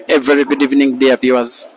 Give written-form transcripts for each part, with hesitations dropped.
A very good evening, dear viewers.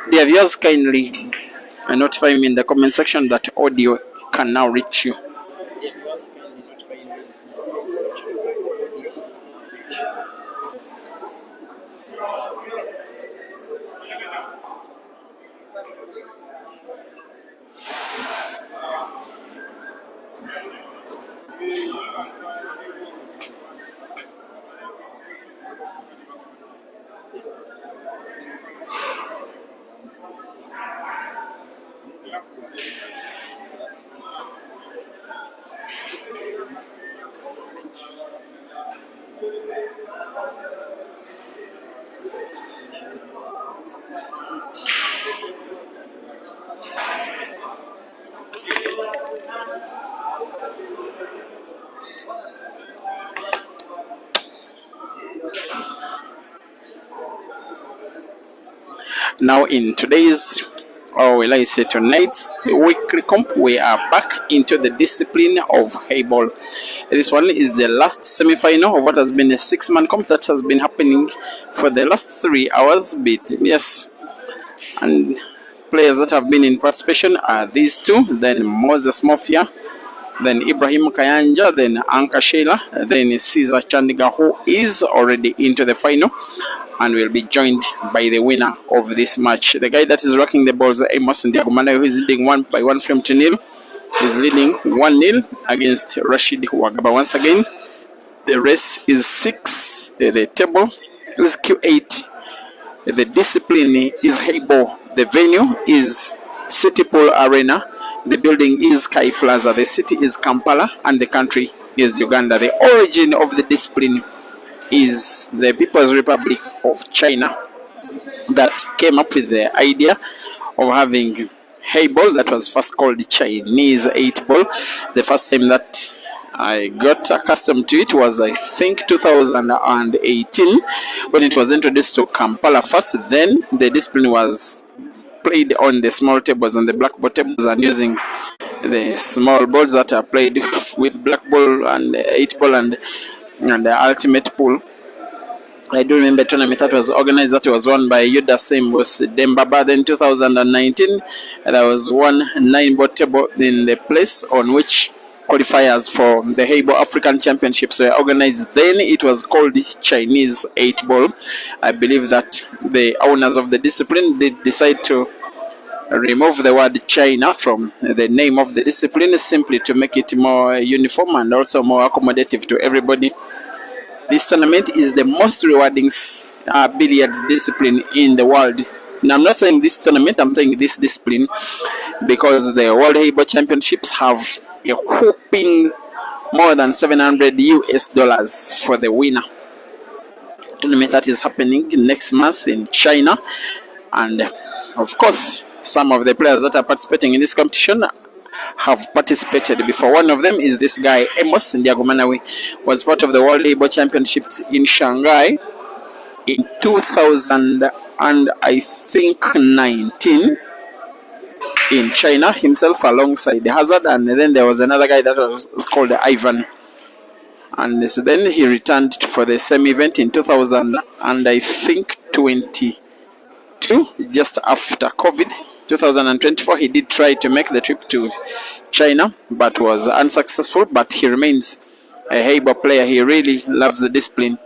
Dear viewers, kindly notify me in the comment section that audio can now reach you. Now, in today's, or will I say tonight's weekly comp, we are back into the discipline of Heyball. This one is the last semi-final of what has been a 6-man comp that has been happening for the last 3 hours. But yes, and players that have been in participation are these two, then Moses Mofia, then Ibrahim Kayanja, then Anka Sheila, then Caesar Chandiga, who is already into the final and will be joined by the winner of this match. The guy that is rocking the balls, Amos Ndiagumana, who is leading 1 frame to nil, is leading 1-0 against Rashid Wagaba. Once again, the race is 6, the table is Q8, the discipline is Heyball, the venue is City Pool Arena, the building is Kai Plaza, the city is Kampala, and the country is Uganda. The origin of the discipline is the People's Republic of China that came up with the idea of having Heyball that was first called Chinese 8-ball. The first time that I got accustomed to it was, I think, 2018 when it was introduced to Kampala first. Then the discipline was played on the small tables, on the blackboard tables, and using the small balls that are played with black ball and 8-ball and the ultimate pool. I do remember a tournament that was organized that was won by Yuda Sembos Dembaba. Then 2019, there was one 9-ball table in the place on which qualifiers for the Heyball African Championships were organized. Then it was called Chinese 8-ball. I believe that the owners of the discipline did decide to remove the word China from the name of the discipline simply to make it more uniform and also more accommodative to everybody. This tournament is the most rewarding billiards discipline in the world. Now, I'm not saying this tournament, I'm saying this discipline because the World Heyball Championships have a whopping more than $700 for the winner. Tournament that is happening next month in China, and of course, some of the players that are participating in this competition have participated before. One of them is this guy, Amos Ndiagumana, was part of the World Heyball Championships in Shanghai in 2000 and I think 19 in China himself alongside the Hazard, and then there was another guy that was called Ivan. And so then he returned for the same event in 2000 and I think 22, just after COVID. 2024 he did try to make the trip to China but was unsuccessful, but he remains a Heyball player. He really loves the discipline.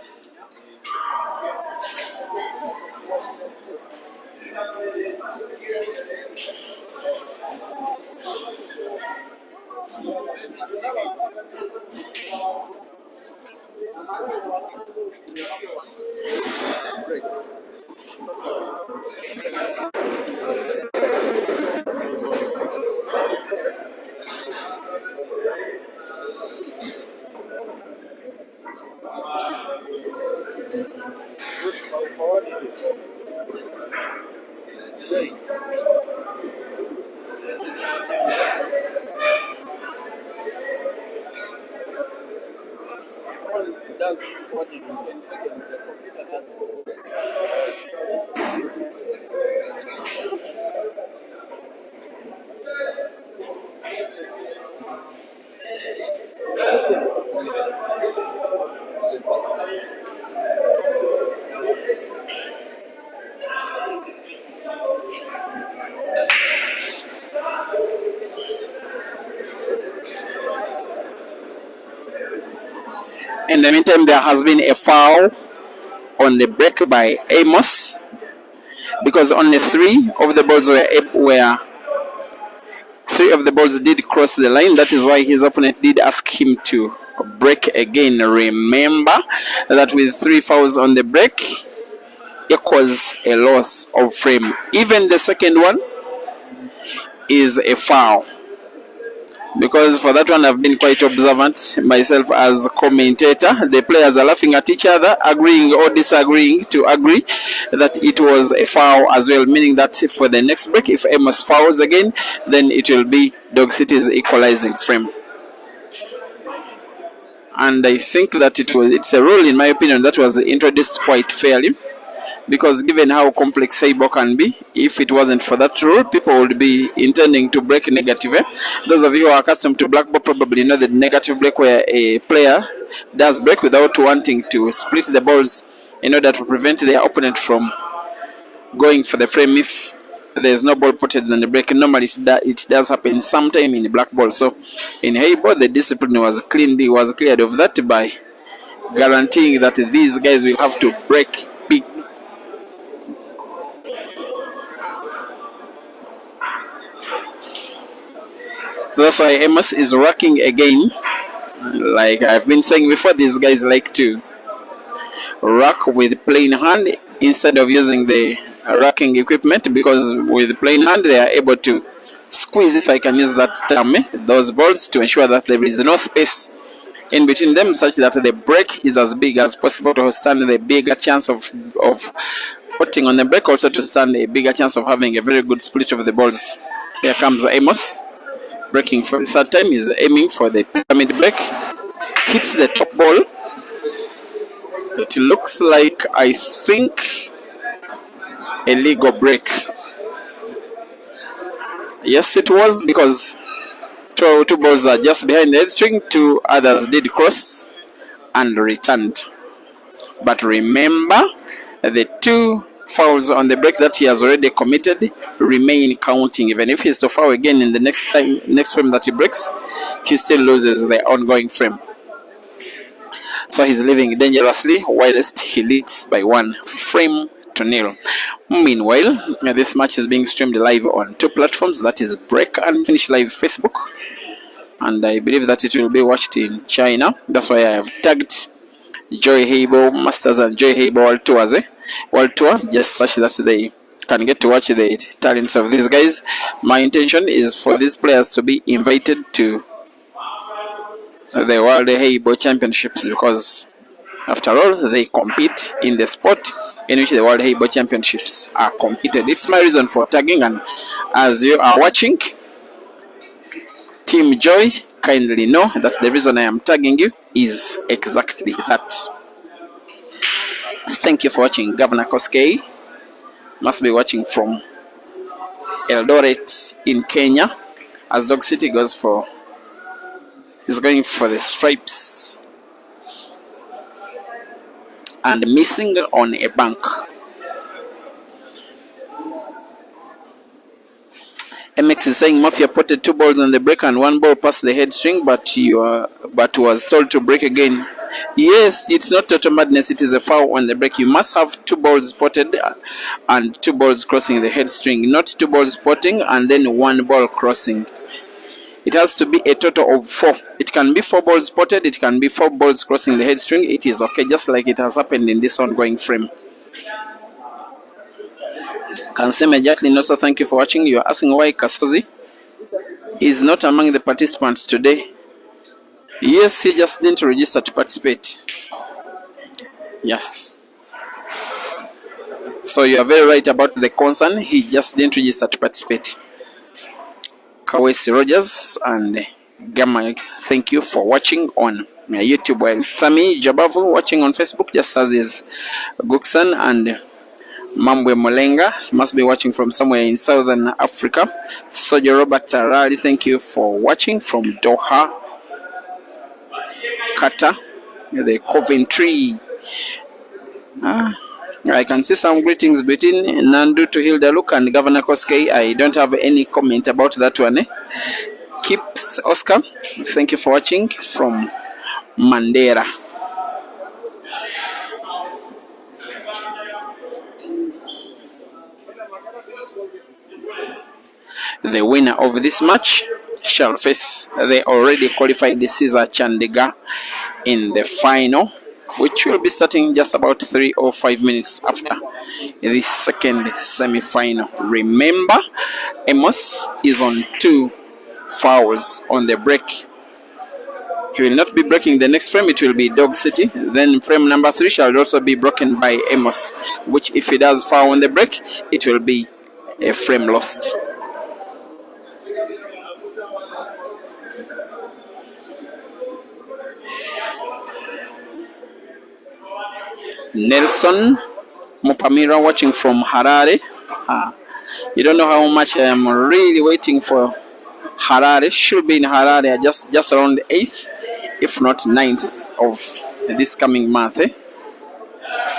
Does this coding in 10 seconds, the computer has. In the meantime, there has been a foul on the break by Amos because only three of the balls did cross the line. That is why his opponent did ask him to break again. Remember that with 3 fouls on the break equals a loss of frame. Even the second one is a foul. Because for that one I've been quite observant myself as commentator. The players are laughing at each other, agreeing or disagreeing to agree that it was a foul as well, meaning that for the next break, if Amos fouls again, then it will be Dog City's equalizing frame. And I think that it's a rule, in my opinion, that was introduced quite fairly. Because given how complex Heyball can be, if it wasn't for that rule, people would be intending to break negative. Those of you who are accustomed to black ball probably know the negative break, where a player does break without wanting to split the balls in order to prevent their opponent from going for the frame if there's no ball putted on the break. Normally it does happen sometime in the black ball. So in Heyball, the discipline was cleared of that by guaranteeing that these guys will have to break big. So that's why Amos is racking again. Like I've been saying before, these guys like to rack with plain hand instead of using the racking equipment, because with plain hand they are able to squeeze, if I can use that term, those balls to ensure that there is no space in between them, such that the break is as big as possible to stand the bigger chance of putting on the break, also to stand a bigger chance of having a very good split of the balls. Here comes Amos. Breaking for the third time, is aiming for the pyramid break, hits the top ball. It looks like, I think, a legal break. Yes, it was, because two balls are just behind the head string, 2 others did cross and returned. But remember, the 2 fouls on the break that he has already committed remain counting. Even if he's to foul again in the next frame that he breaks, he still loses the ongoing frame. So he's living dangerously whilst he leads by 1 frame to 0. Meanwhile, this match is being streamed live on 2 platforms, that is Break and Finish Live Facebook, and I believe that it will be watched in China. That's why I have tagged Joy Heyball Masters and Joy Heyball World Tour, just such that they can get to watch the talents of these guys. My intention is for these players to be invited to the World Heyball Championships, because after all, they compete in the sport in which the World Heyball Championships are competed. It's my reason for tagging, and as you are watching, Team Joy, kindly know that the reason I am tagging you is exactly that. Thank you for watching. Governor Koskei must be watching from Eldoret in Kenya, as Dog City is going for the stripes. and missing on a bank. MX is saying Mafia potted 2 balls on the break and 1 ball past the head string, but was told to break again. Yes, it's not total madness. It is a foul on the break. You must have 2 balls potted and 2 balls crossing the head string, not 2 balls potting and then 1 ball crossing. It has to be a total of 4. It can be 4 balls potted. It can be 4 balls crossing the head string. It is okay, just like it has happened in this ongoing frame. Kanseme Jacqueline also, thank you for watching. You are asking why Kasozi is not among the participants today. Yes, he just didn't register to participate. Yes. So you are very right about the concern. He just didn't register to participate. Kawesi Rogers and Gamma, thank you for watching on YouTube. While Thami Jabavu watching on Facebook, just as is Guksan and Mambwe Molenga must be watching from somewhere in Southern Africa. Sojo Robert Tarali, thank you for watching from Doha, Qatar, the Coventry. I can see some greetings between Nandu to Hilda Luke and Governor Koskei. I don't have any comment about that one. Kips Oscar, thank you for watching from Mandera. The winner of this match shall face the already qualified Caesar Chandigarh in the final, which will be starting just about 3 or 5 minutes after this second semi-final. Remember, Amos is on 2 fouls on the break. He will not be breaking the next frame. It will be Dog City. Then frame number 3 shall also be broken by Amos, which if he does foul on the break, it will be a frame lost. Nelson Mupamira watching from Harare. You don't know how much I am really waiting for Harare. Should be in Harare just around 8th, if not 9th of this coming month.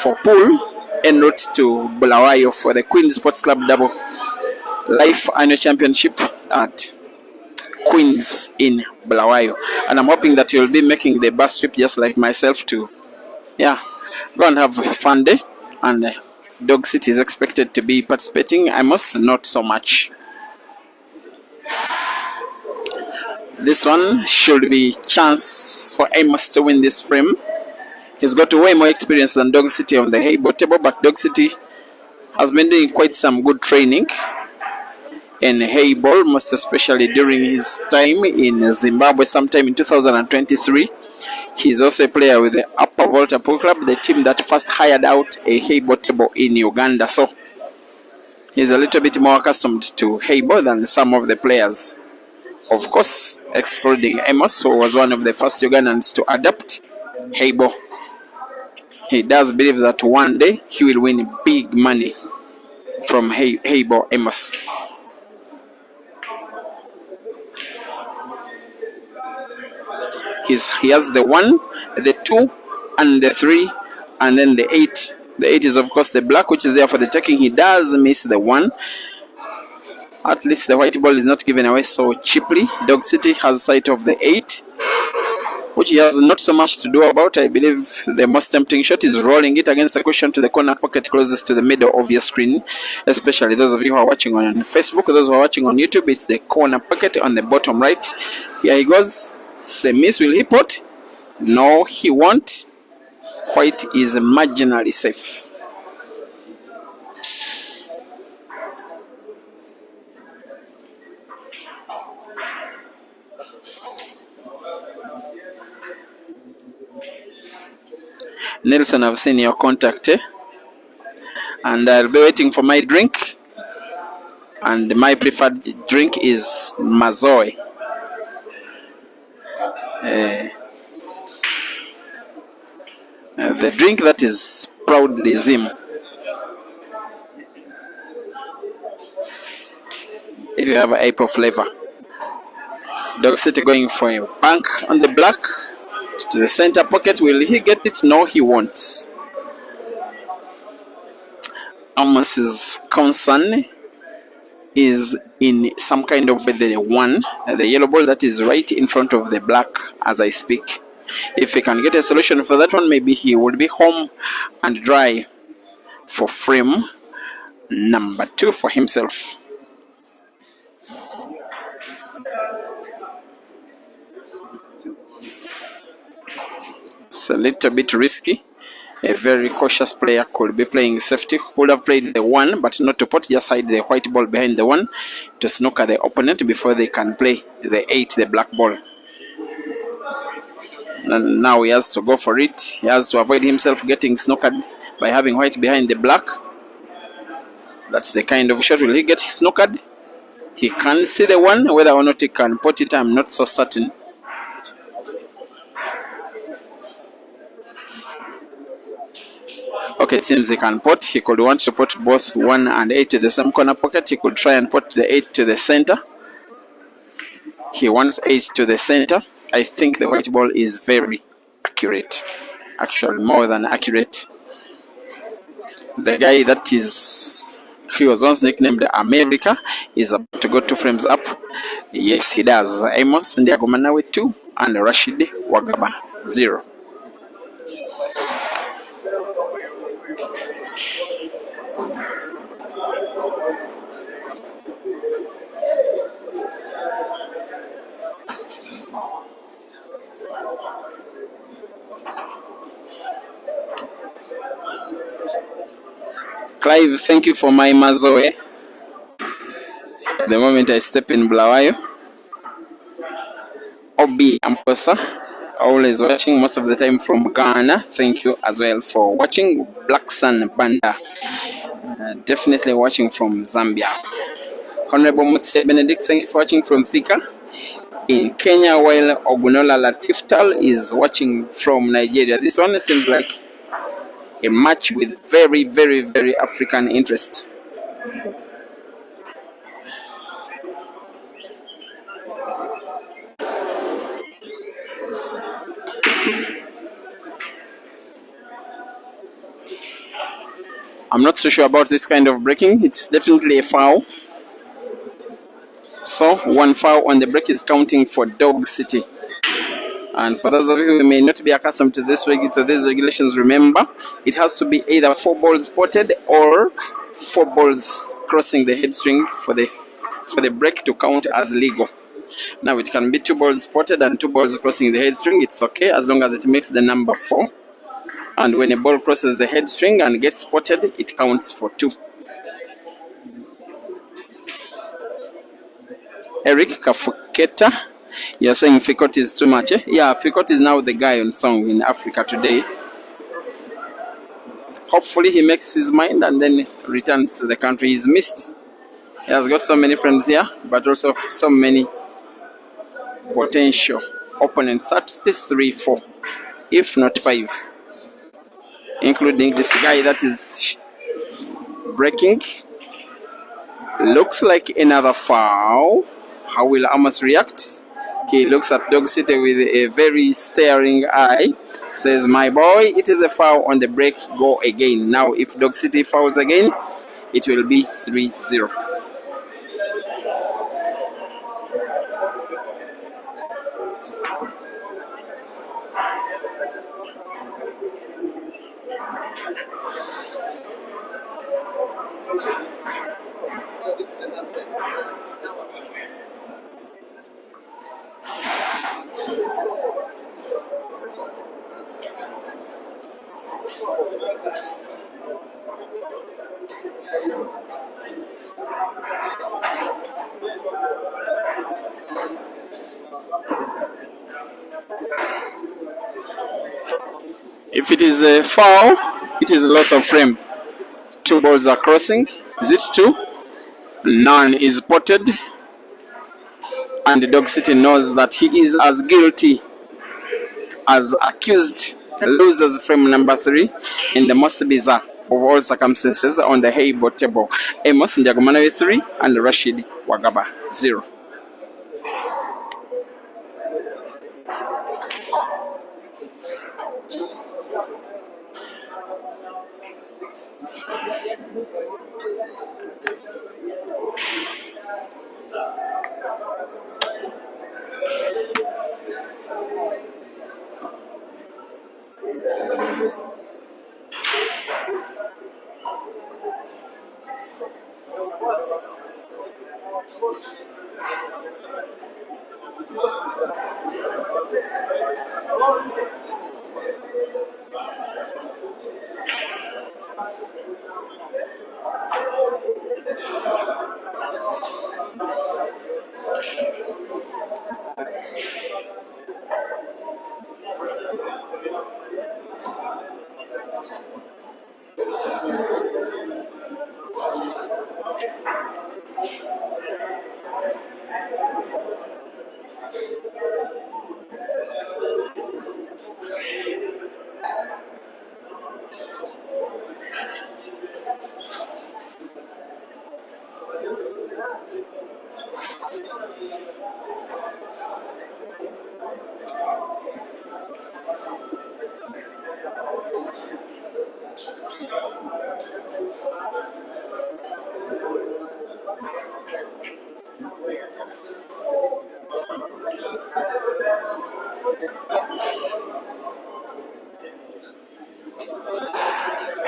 For pool en route to Bulawayo for the Queen Sports Club Double Life Annual Championship at Queens in Bulawayo. And I'm hoping that you'll be making the bus trip just like myself to, go and have a fun day. And Dog City is expected to be participating. Amos, not so much. This one should be chance for Amos to win this frame. He's got way more experience than Dog City on the Heyball table, but Dog City has been doing quite some good training in Heyball, most especially during his time in Zimbabwe sometime in 2023. He's also a player with the Upper Volta Pool Club, the team that first hired out a Heyball table in Uganda. So he's a little bit more accustomed to Heyball than some of the players. Of course, excluding Amos, who was one of the first Ugandans to adopt Heyball. He does believe that one day he will win big money from Heyball Amos. He has the 1, the 2, and the 3, and then the 8. The 8 is of course the black, which is there for the taking. He does miss the 1. At least the white ball is not given away so cheaply. Dog City has sight of the 8, which he has not so much to do about. I believe the most tempting shot is rolling it against the cushion to the corner pocket closest to the middle of your screen, especially those of you who are watching on Facebook. Those who are watching on YouTube, it's the corner pocket on the bottom right. Here he goes. It's a miss. Will he put? No, he won't. White is marginally safe. Nelson, I've seen your contact, and I'll be waiting for my drink. And my preferred drink is Mazoe. The drink that is proudly Zim. If you have an apple flavor. Dog City going for a bank on the black to the center pocket. Will he get it? No, he won't. Amos's concern is in some kind of the one, the yellow ball that is right in front of the black as I speak. If he can get a solution for that one, maybe he would be home and dry for frame number 2 for himself. It's a little bit risky. A very cautious player could be playing safety, would have played the 1, but not to pot, just hide the white ball behind the 1 to snooker the opponent before they can play the 8, the black ball. And now he has to go for it. He has to avoid himself getting snookered by having white behind the black. That's the kind of shot. Will he get snookered? He can see the 1. Whether or not he can pot it, I'm not so certain. Okay, it seems he can pot. He could want to put both 1 and 8 to the same corner pocket. He could try and put the 8 to the center. He wants 8 to the center. I think the white ball is very accurate. Actually, more than accurate. The guy that is, he was once nicknamed America, is about to go 2 frames up. Yes, he does. Amos Ndiagomanawe 2 and Rashid Wagaba 0. Clive, thank you for my mazoe. The moment I step in Blawayo. Obi Amposa, always watching most of the time from Ghana. Thank you as well for watching. Black Sun Banda, definitely watching from Zambia. Honorable Mutse Benedict, thank you for watching from Thika in Kenya, while Ogunola Latiftal is watching from Nigeria. This one seems like a match with very, very, very African interest. I'm not so sure about this kind of breaking. It's definitely a foul. So 1 foul on the break is counting for Dog City. And for those of you who may not be accustomed to these regulations, remember, it has to be either 4 balls spotted or 4 balls crossing the head string for the break to count as legal. Now it can be 2 balls spotted and 2 balls crossing the head string. It's okay as long as it makes the number 4. And when a ball crosses the head string and gets spotted, it counts for 2. Eric Kafuketa, you're saying Fikot is too much, eh? Yeah, Fikot is now the guy on song in Africa today. Hopefully he makes his mind and then returns to the country he's missed. He has got so many friends here, but also so many potential opponents at least 3, 4, if not 5, including this guy that is breaking. Looks like another foul. How will Amos react? He looks at Dog City with a very staring eye. Says, my boy, it is a foul on the break. Go again. Now, if Dog City fouls again, it will be 3-0. If it is a foul, it is a loss of frame. 2 balls are crossing. Is it 2? None is spotted. And the Dog City knows that he is as guilty as accused. Loses frame number 3 in the most bizarre of all circumstances on the Heyball table. Amos Ndiagomanawe 3 and Rashid Wagaba 0.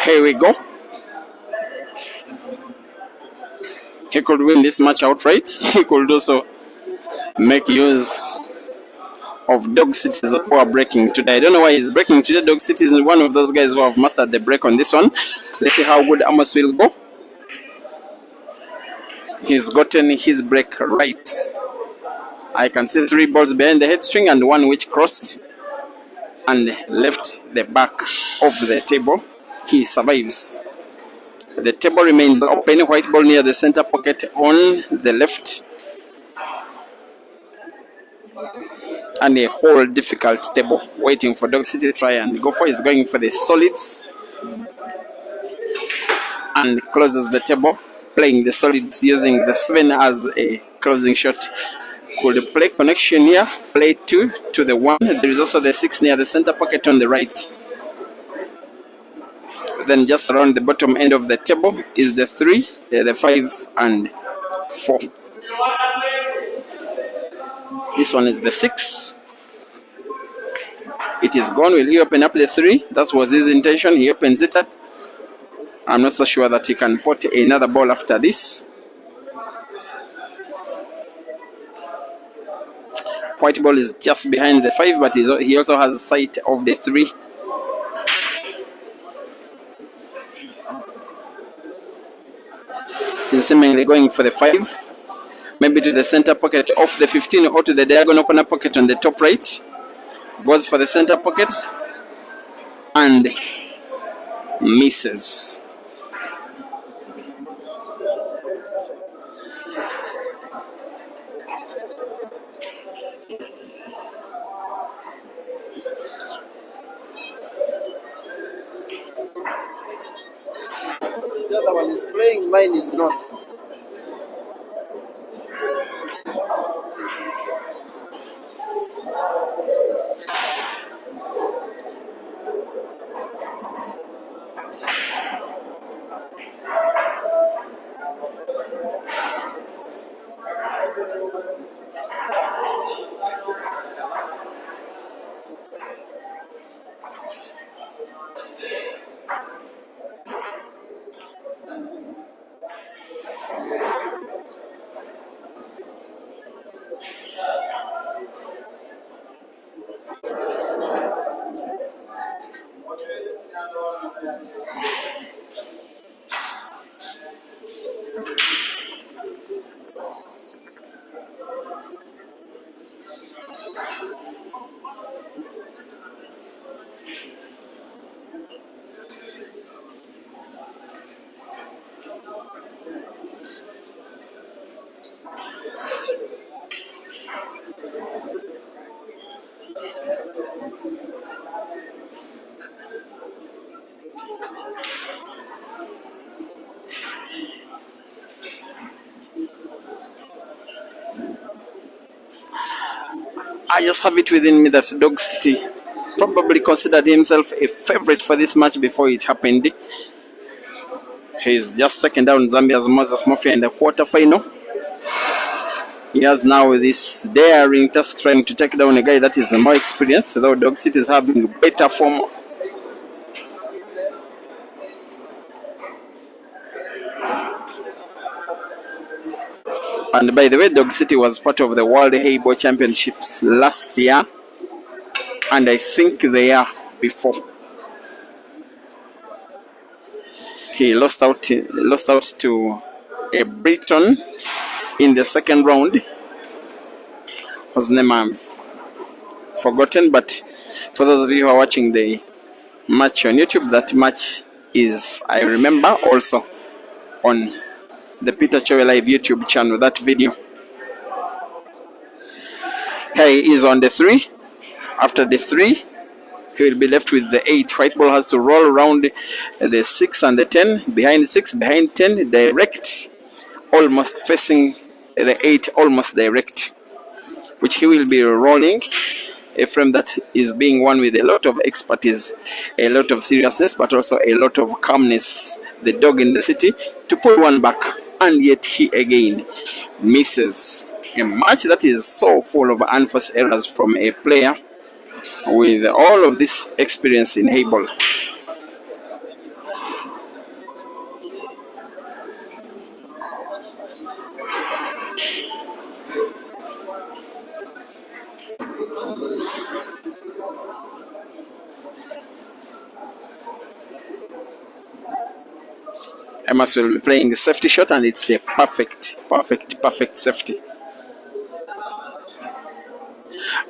Here we go. He could win this match outright. He could also make use of Dog City's power breaking today. I don't know why he's breaking today. Dog City is one of those guys who have mastered the break on this one. Let's see how good Amos will go. He's gotten his break right. I can see 3 balls behind the head string and 1 which crossed and left the back of the table. He survives. The table remains open. White ball near the center pocket on the left. And a whole difficult table waiting for Dog City to try and go for. Is going for the solids and closes the table, playing the solids using the 7 as a closing shot. Could play connection here, play 2 to the 1. There is also the 6 near the center pocket on the right. Then just around the bottom end of the table is the 3, the 5 and 4. This one is the 6. It is gone. Will he open up the 3? That was his intention. He opens it up. I'm not so sure that he can put another ball after this. White ball is just behind the 5, but he also has sight of the 3. He's seemingly going for the 5. Maybe to the center pocket off the 15 or to the diagonal corner pocket on the top right. Goes for the center pocket and misses. The other one is playing, mine is not. I just have it within me that Dog City probably considered himself a favorite for this match before it happened. He's just taken down Zambia's Moses Mafia in the quarterfinal. He has now this daring task trying to take down a guy that is more experienced, though Dog City is having better form And by the way, Dog City was part of the World Heyball Championships last year, and I think the year before. He lost out to a Briton in the second round, whose name I've forgotten, but for those of you who are watching the match on YouTube, that match is, I remember, also on the Peter Chowe Live YouTube channel, that video. He is on the 3. After the 3, he will be left with the 8. Heyball has to roll around the 6 and the 10, behind 6, behind 10, direct, almost facing the 8, almost direct, which he will be rolling. A frame that is being won with a lot of expertise, a lot of seriousness, but also a lot of calmness. The Dog in the City to pull one back, and yet he again misses. A match that is so full of unforced errors from a player with all of this experience in Heyball. Amos will be playing the safety shot, and it's a perfect safety.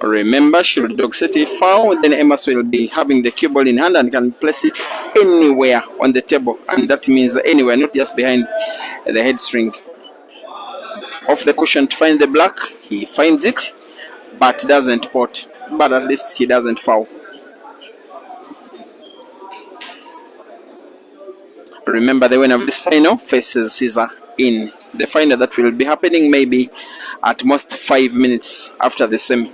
Remember, should Dog City foul, then Amos will be having the cue ball in hand and can place it anywhere on the table, and that means anywhere, not just behind the head string. Off the cushion to find the black, he finds it, but doesn't pot. But at least he doesn't foul. Remember, the winner of this final faces Caesar in the final that will be happening maybe at most 5 minutes after the semi.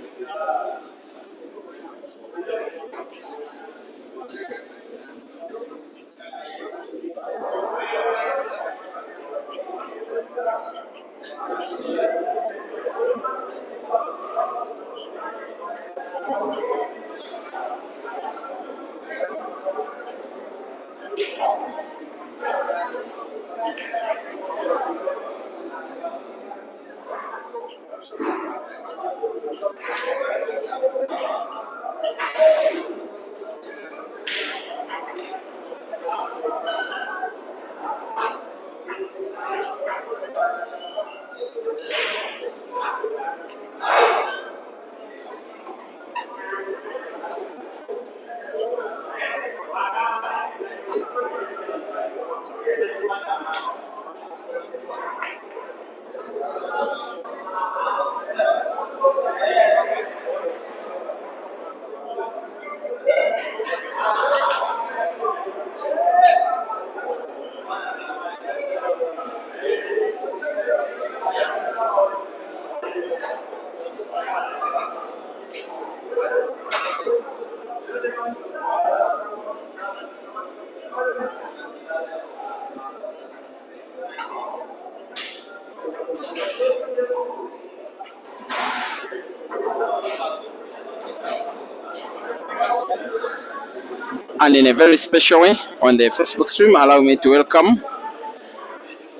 And in a very special way, on the Facebook stream, allow me to welcome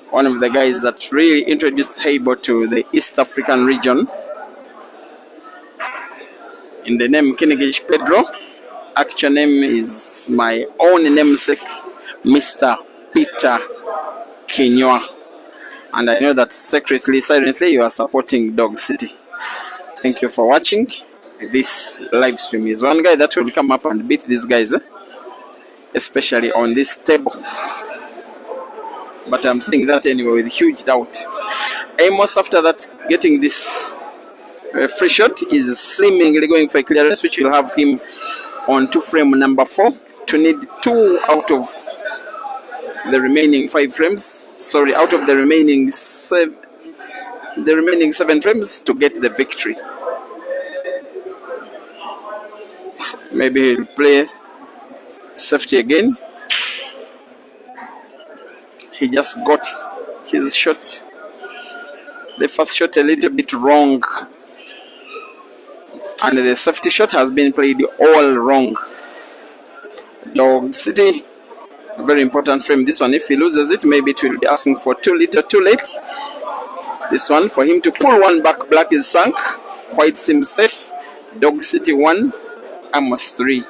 one of the guys that really introduced Heyball to the East African region, in the name Kinigich Pedro. Actual name is my own namesake, Mr. Peter Kinywa. And I know that secretly, silently, you are supporting Dog City. Thank you for watching this live stream. Is one guy that will come up and beat these guys, especially on this table. But I'm saying that anyway with huge doubt. Amos, after that, getting this free shot, is seemingly going for a clearance, which will have him on to frame number 4 to need 2 out of the remaining 5 frames. Sorry, out of the remaining 7 frames to get the victory. Maybe he'll play safety again. He just got his shot, the first shot, a little bit wrong, and the safety shot has been played all wrong. Dog City, very important frame this one. If he loses it, maybe it will be asking for too little too late. This one, for him to pull one back, black is sunk. White seems safe. Dog City 1, Amos 3.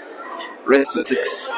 Race to 6.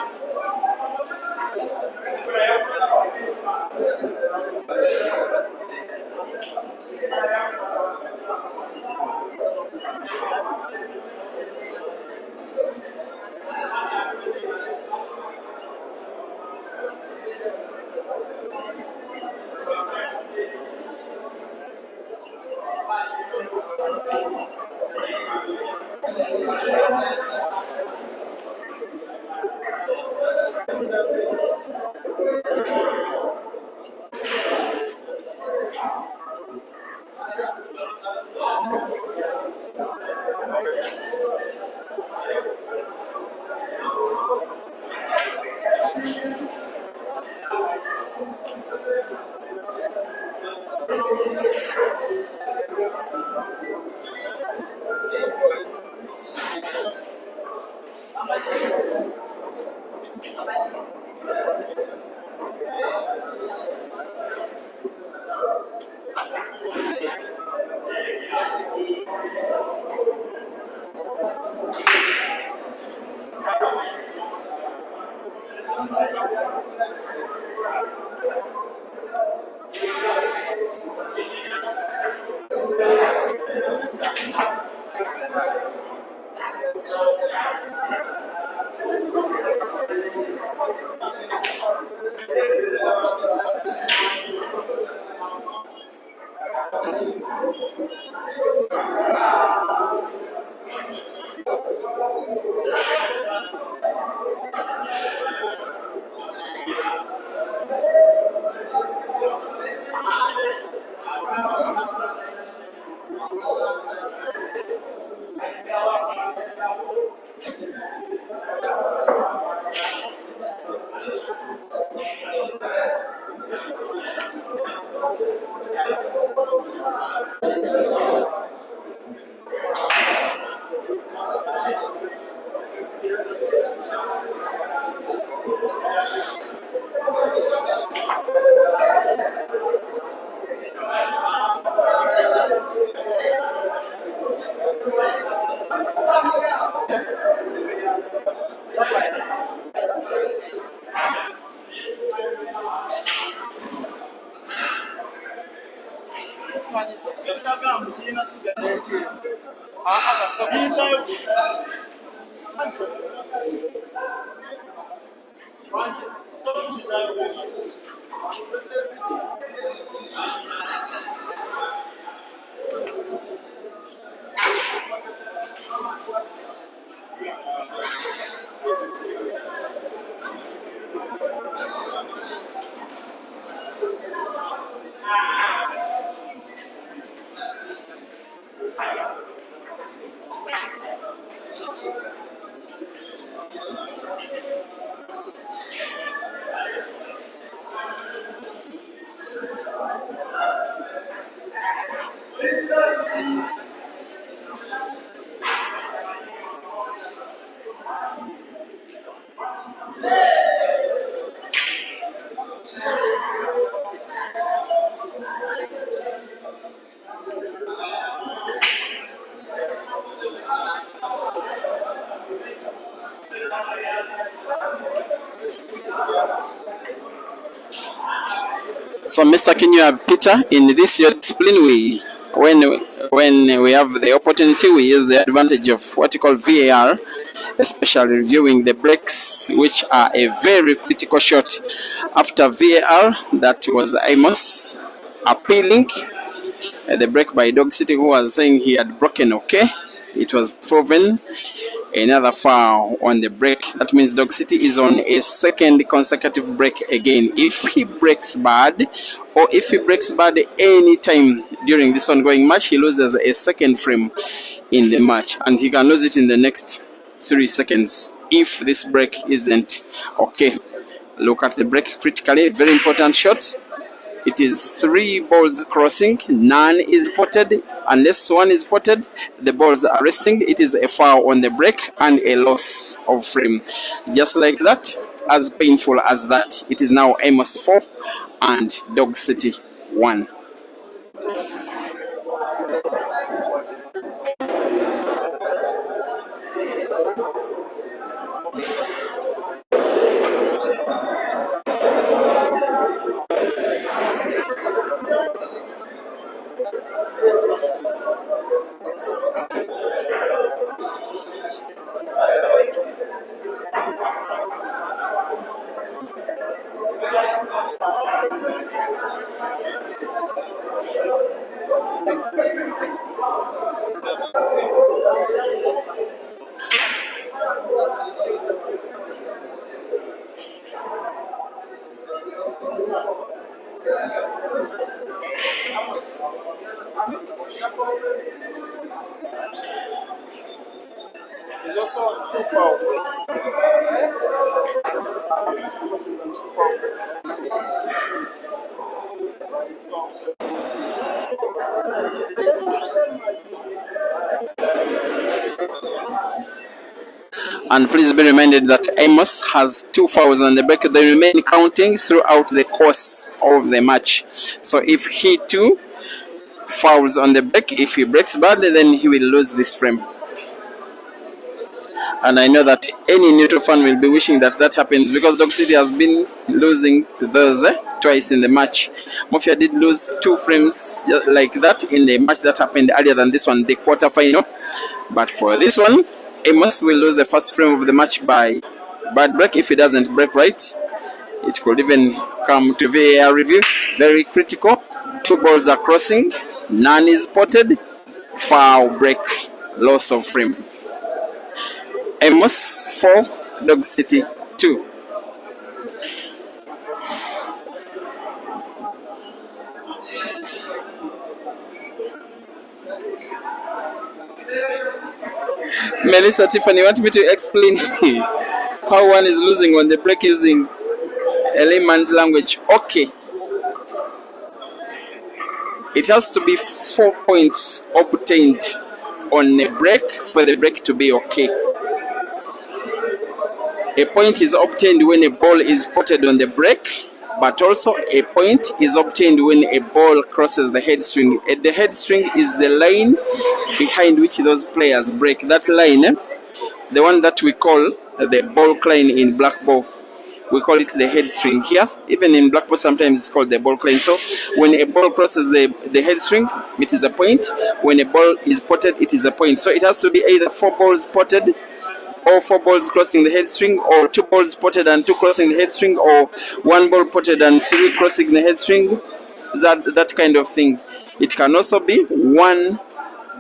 So, Mr. Kinyua Peter, in this year discipline, when we have the opportunity, we use the advantage of what you call VAR, especially reviewing the breaks, which are a very critical shot. After VAR, that was Amos appealing the break by Dog City, who was saying he had broken. Okay, it was proven another foul on the break. That means Dog City is on a second consecutive break again. If he breaks bad, or if he breaks bad any time during this ongoing match, he loses a second frame in the match, and he can lose it in the next 3 seconds if this break isn't okay. Look at the break critically, very important shot. It is 3 balls crossing, none is spotted. Unless one is spotted, the balls are resting. It is a foul on the break and a loss of frame. Just like that, as painful as that, it is now Amos 4 and Dog City 1. two foul breaks. Amos is on two foul breaks. And please be reminded that Amos has 2 fouls on the break. They remain counting throughout the course of the match. So if he too fouls on the break, if he breaks badly, then he will lose this frame. And I know that any neutral fan will be wishing that that happens, because Dog City has been losing those twice in the match. Mafia did lose 2 frames like that in the match that happened earlier than this one, the quarterfinal. But for this one, Amos will lose the first frame of the match by bad break. If he doesn't break right, it could even come to VAR review. Very critical. 2 balls are crossing, none is spotted, foul break, loss of frame. Amos 4, Dog City 2. Melissa, Tiffany, you want me to explain how one is losing on the break using a layman's language? Okay. It has to be 4 points obtained on a break for the break to be okay. A point is obtained when a ball is spotted on the break, but also a point is obtained when a ball crosses the head string. The head string is the line behind which those players break. That line, the one that we call the ball line in black ball, we call it the head string here. Even in black ball, sometimes it's called the ball line. So when a ball crosses the head string, it is a point. When a ball is spotted, it is a point. So it has to be either 4 balls spotted, or 4 balls crossing the head string, or 2 balls spotted and 2 crossing the head string, or 1 ball spotted and 3 crossing the head string. That kind of thing. It can also be 1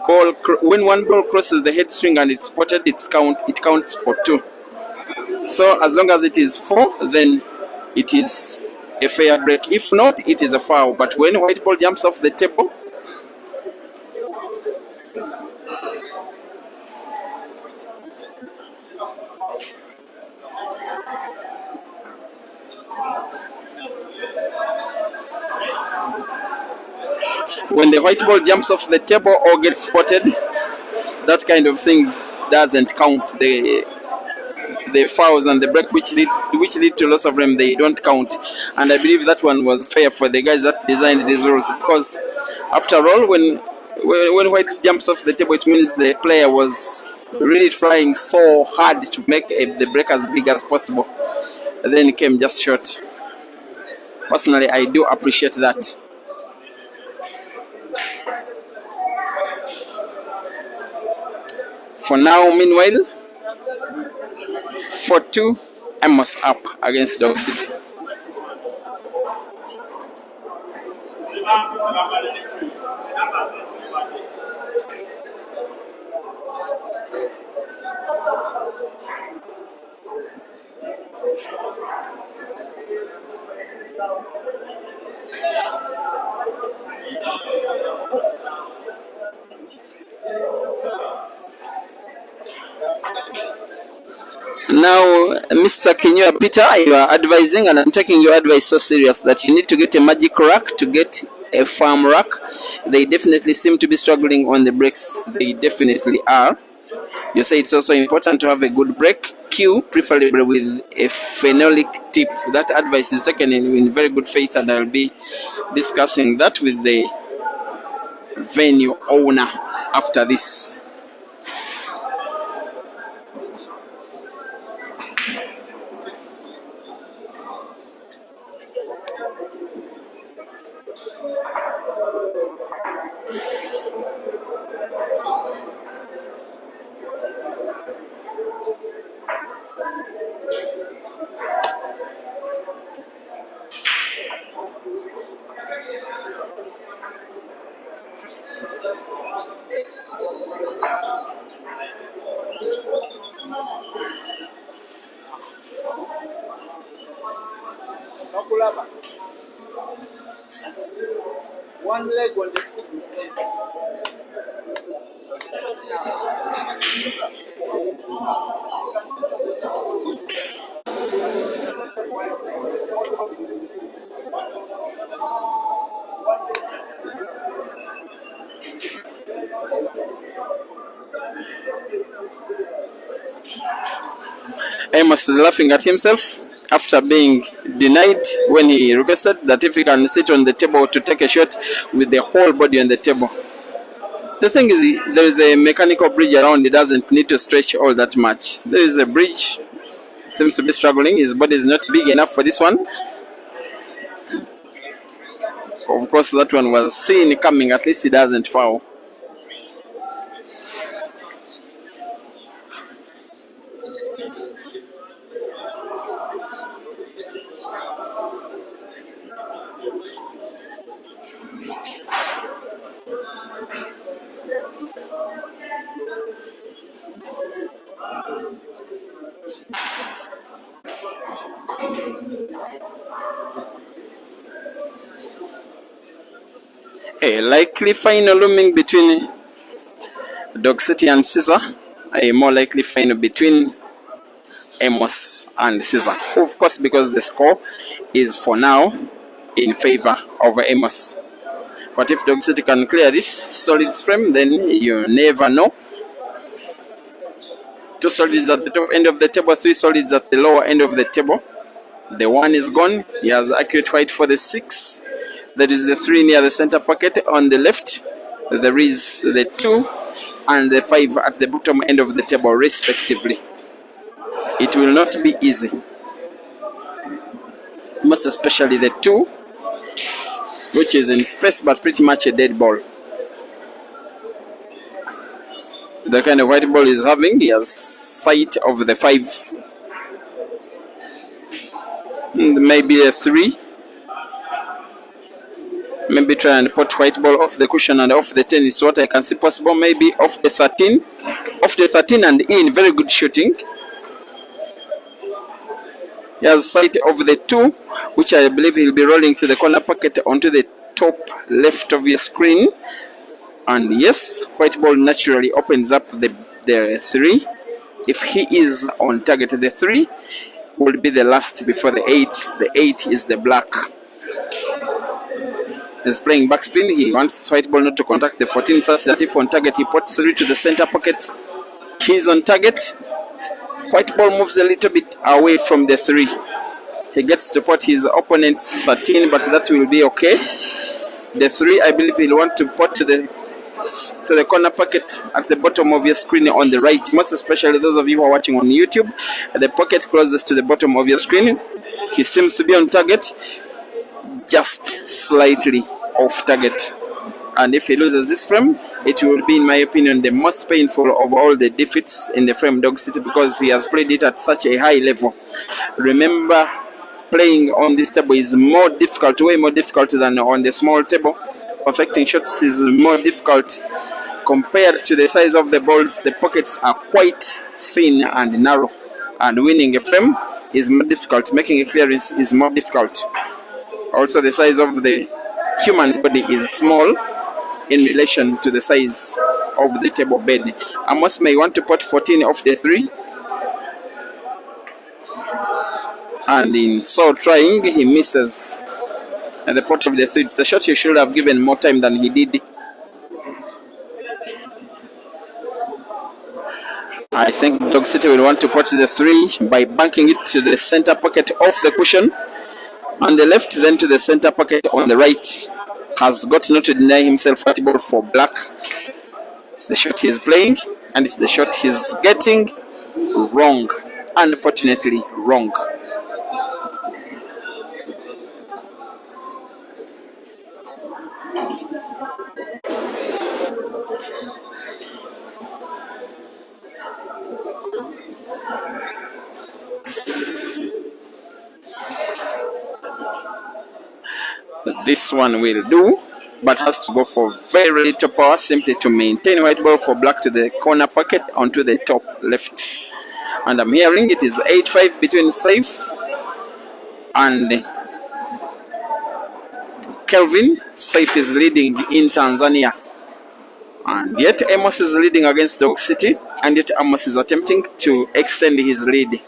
ball. When 1 ball crosses the head string and it's spotted, it counts for 2. So as long as it is 4, then it is a fair break. If not, it is a foul. But when white ball jumps off the table, when the white ball jumps off the table or gets spotted, that kind of thing doesn't count. The fouls and the break which lead to loss of frame, they don't count. And I believe that one was fair for the guys that designed these rules, because after all, when white jumps off the table, it means the player was really trying so hard to make the break as big as possible, and then it came just short. Personally, I do appreciate that. For now, meanwhile, 4-2, Amos up against Dog City. Now, Mr. Kenyua Peter, you are advising, and I'm taking your advice so serious, that you need to get a magic rack to get a farm rack. They definitely seem to be struggling on the breaks. They definitely are. You say it's also important to have a good break cue, preferably with a phenolic tip. That advice is taken in very good faith, and I'll be discussing that with the venue owner after this. One leg on the foot. Amos is laughing at himself after being denied when he requested that if he can sit on the table to take a shot with the whole body on the table. The thing is, there is a mechanical bridge around. He doesn't need to stretch all that much. There is a bridge. Seems to be struggling. His body is not big enough for this one. Of course, that one was seen coming. At least he doesn't foul. A likely final looming between Dog City and Caesar. A more likely final between Amos and Caesar. Of course, because the score is for now in favor of Amos. But if Dog City can clear this solids frame, then you never know. 2 solids at the top end of the table, 3 solids at the lower end of the table. The 1 is gone. He has accurate white for the 6. There is the 3 near the center pocket on the left. There is the 2 and the 5 at the bottom end of the table, respectively. It will not be easy. Most especially the 2, which is in space but pretty much a dead ball. The kind of white ball is having, he has sight of the 5. Maybe a 3. Maybe try and put white ball off the cushion and off the 10 is what I can see possible. Maybe off the 13. Off the 13 and in. Very good shooting. He has sight of the 2, which I believe he'll be rolling to the corner pocket onto the top left of your screen. And yes, white ball naturally opens up the 3. If he is on target, the 3 will be the last before the 8. The 8 is the black. He's playing backspin. He wants white ball not to contact the 14 such that if on target he puts 3 to the center pocket. He's on target. White ball moves a little bit away from the 3. He gets to put his opponent's 13, but that will be okay. The 3, I believe he'll want to put to the corner pocket at the bottom of your screen on the right. Most especially those of you who are watching on YouTube, the pocket closest to the bottom of your screen. He seems to be on target, just slightly off target. And if he loses this frame, it will be, in my opinion, the most painful of all the defeats in the frame Dog City, because he has played it at such a high level. Remember, playing on this table is more difficult, way more difficult than on the small table. Perfecting shots is more difficult compared to the size of the balls. The pockets are quite thin and narrow, and winning a frame is more difficult. Making a clearance is more difficult. Also, the size of the human body is small in relation to the size of the table bed. Amos may want to put 14 off the 3, and in so trying, he misses at the pot of the 3. It's a shot he should have given more time than he did. I think Dog City will want to put the 3 by banking it to the center pocket off the cushion on the left, then to the center pocket on the right. Has got not to deny himself white ball for black. It's the shot he's playing, and it's the shot he's getting wrong. Unfortunately, wrong. This one will do, but has to go for very little power simply to maintain white ball for black to the corner pocket onto the top left. And I'm hearing it is 8-5 between Saif and Kelvin. Saif is leading in Tanzania, and yet Amos is leading against Dog City, and yet Amos is attempting to extend his lead,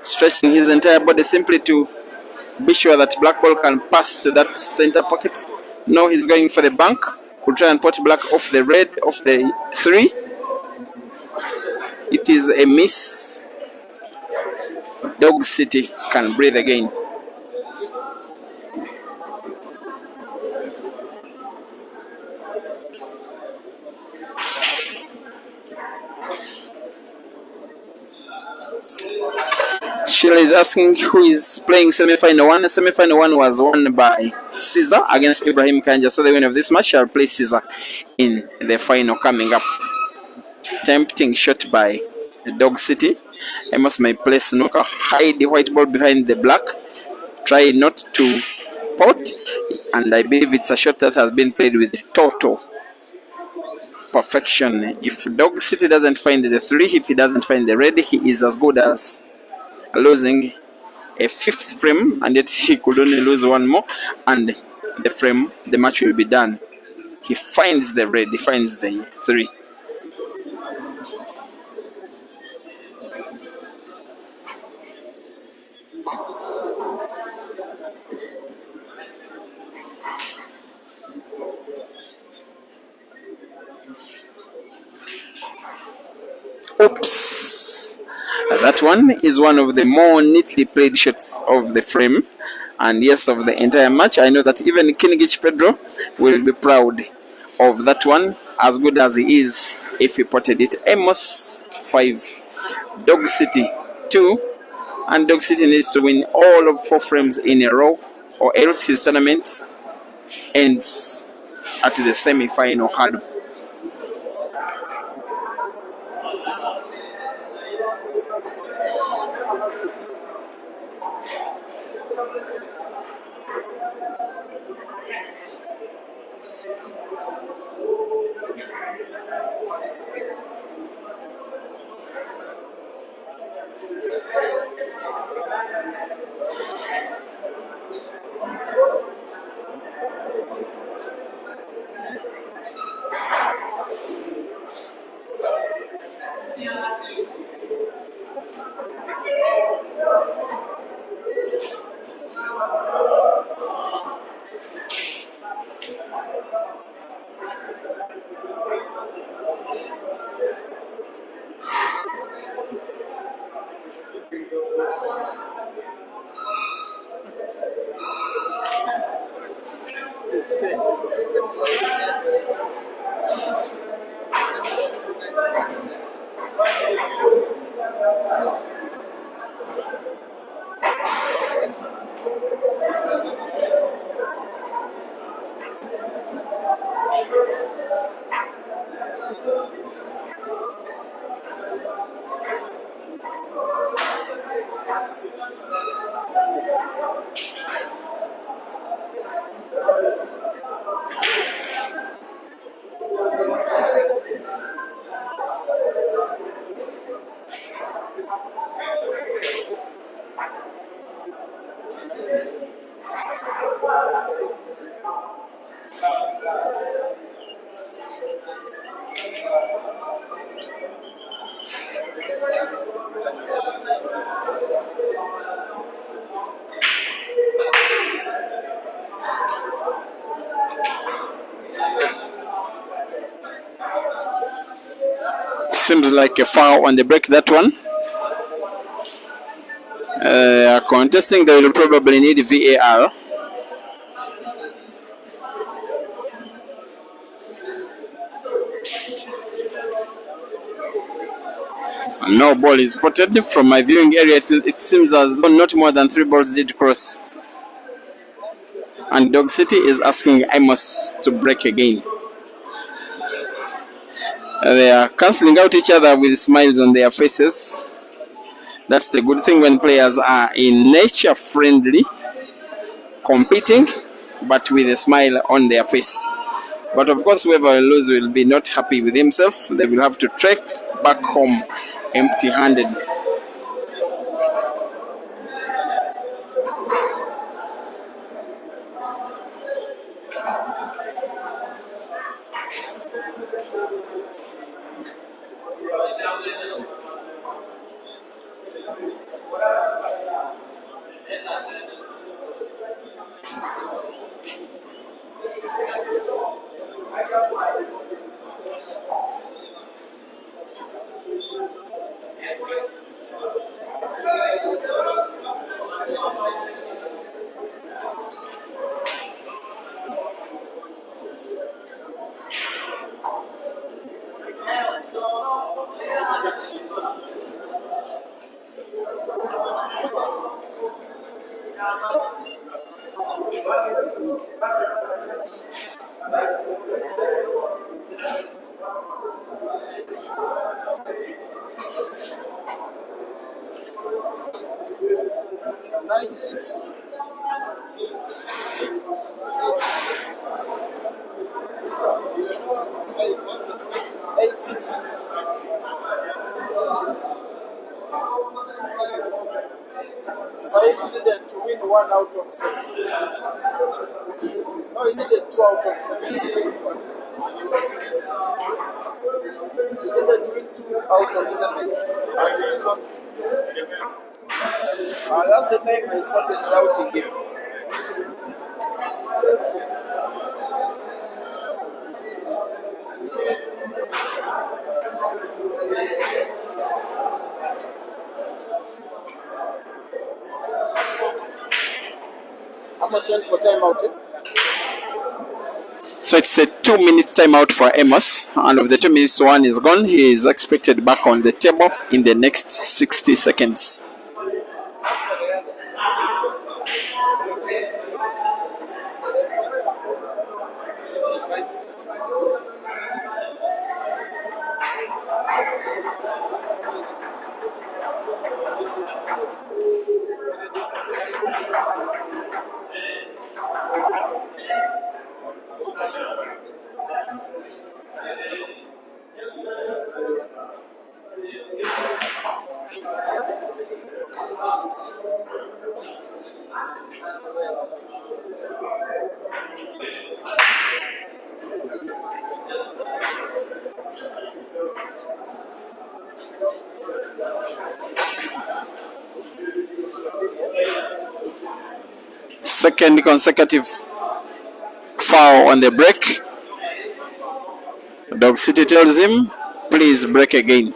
stretching his entire body simply to be sure that black ball can pass to that center pocket. No, he's going for the bank. Could try and put black off the red, off the 3. It is a miss. Dog City can breathe again. Sheila is asking who is playing semi-final one. Semi-final one was won by Caesar against Ibrahim Kanja. So the winner of this match shall play Caesar in the final coming up. Tempting shot by Dog City. Amos may play snooker, hide the white ball behind the black, try not to pot, and I believe it's a shot that has been played with total perfection. If Dog City doesn't find the 3, if he doesn't find the red, he is as good as losing a 5th frame, and yet he could only lose 1 more, and the match will be done. He finds the red, he finds the 3. Oops. That one is one of the more neatly played shots of the frame, and yes, of the entire match. I know that even Kinigich Pedro will be proud of that one, as good as he is if he potted it. Amos 5, Dog City 2, and Dog City needs to win all of 4 frames in a row, or else his tournament ends at the semi-final hurdle. Seems like a foul on the break, that one. Contesting, they will probably need VAR. No ball is spotted. From my viewing area, it seems as though not more than 3 balls did cross. And Dog City is asking Amos to break again. They are cancelling out each other with smiles on their faces. That's the good thing when players are in nature friendly, competing, but with a smile on their face. But of course, whoever will lose will be not happy with himself. They will have to trek back home empty-handed. 96. 86. So he needed to win 1 out of 7. No, he needed 2 out of 7. He needed to win 2 out of 7. And he lost. That's the time I started doubting him. Amos went for timeout. So it's a 2-minute timeout for Amos, and of the 2 minutes, one is gone. He is expected back on the table in the next 60 seconds. Second consecutive foul on the break. Dog City tells him, please break again.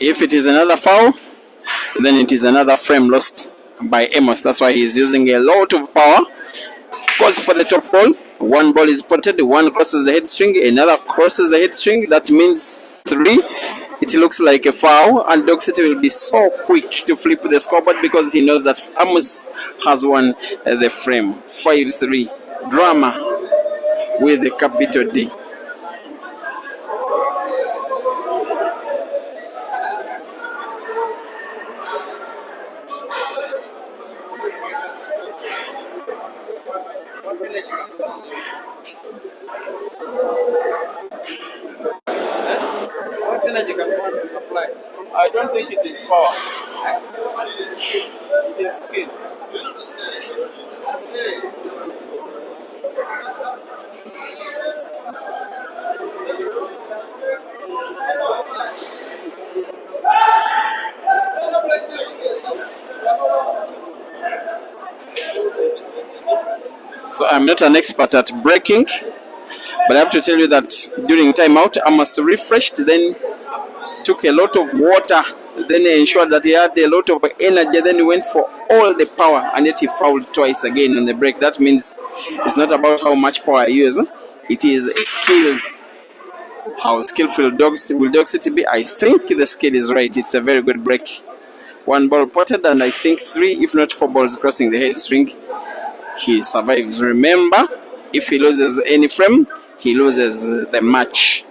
If it is another foul, then it is another frame lost by Amos. That's why he's using a lot of power. Goes for the top ball. One ball is potted, one crosses the head string, another crosses the head string. That means 3. It looks like a foul, and Dog City will be so quick to flip the scoreboard because he knows that Amos has won the frame. 5-3. Drama with a capital D. What energy can one apply? I don't think it is power. It is skill. So I'm not an expert at breaking, but I have to tell you that during timeout, Amos refreshed, then took a lot of water Then he ensured that he had a lot of energy. Then he went for all the power, and yet he fouled twice again on the break. That means it's not about how much power you use. It is a skill. How skillful will Dog City be? I think the skill is right. It's a very good break. One ball potted, and I think 3, if not 4 balls crossing the head string. He survives. Remember, if he loses any frame, he loses the match.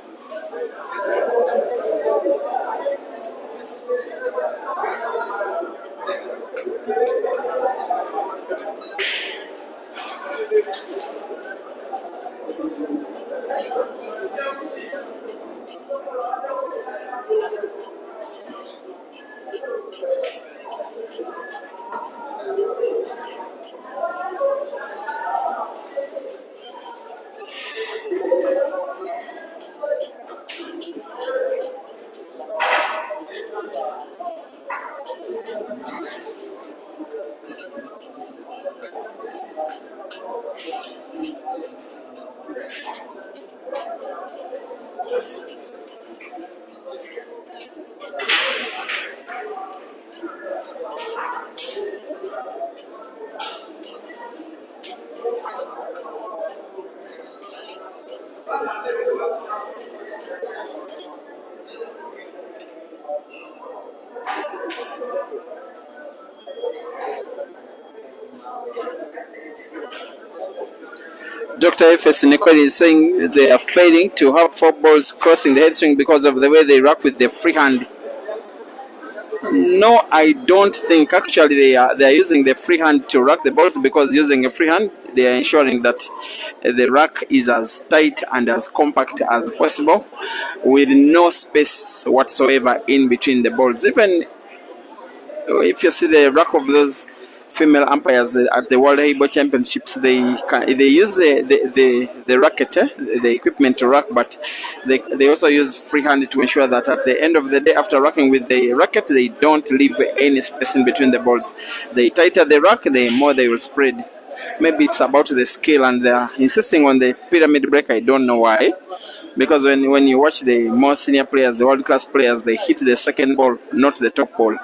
Dr. Efes Nekweli is saying they are failing to have 4 balls crossing the head string because of the way they rock with the free hand. No, I don't think. Actually they are using the free hand to rack the balls, because using a free hand they are ensuring that the rack is as tight and as compact as possible, with no space whatsoever in between the balls. Even if you see the rack of those female umpires at the World Heyball Championships, they use the racket, the equipment to rack, but they also use free hand to ensure that at the end of the day, after racking with the racket, they don't leave any space in between the balls. The tighter the rack, the more they will spread. Maybe it's about the skill, and they're insisting on the pyramid break. I don't know why. Because when you watch the more senior players, the world class players, they hit the second ball, not the top ball.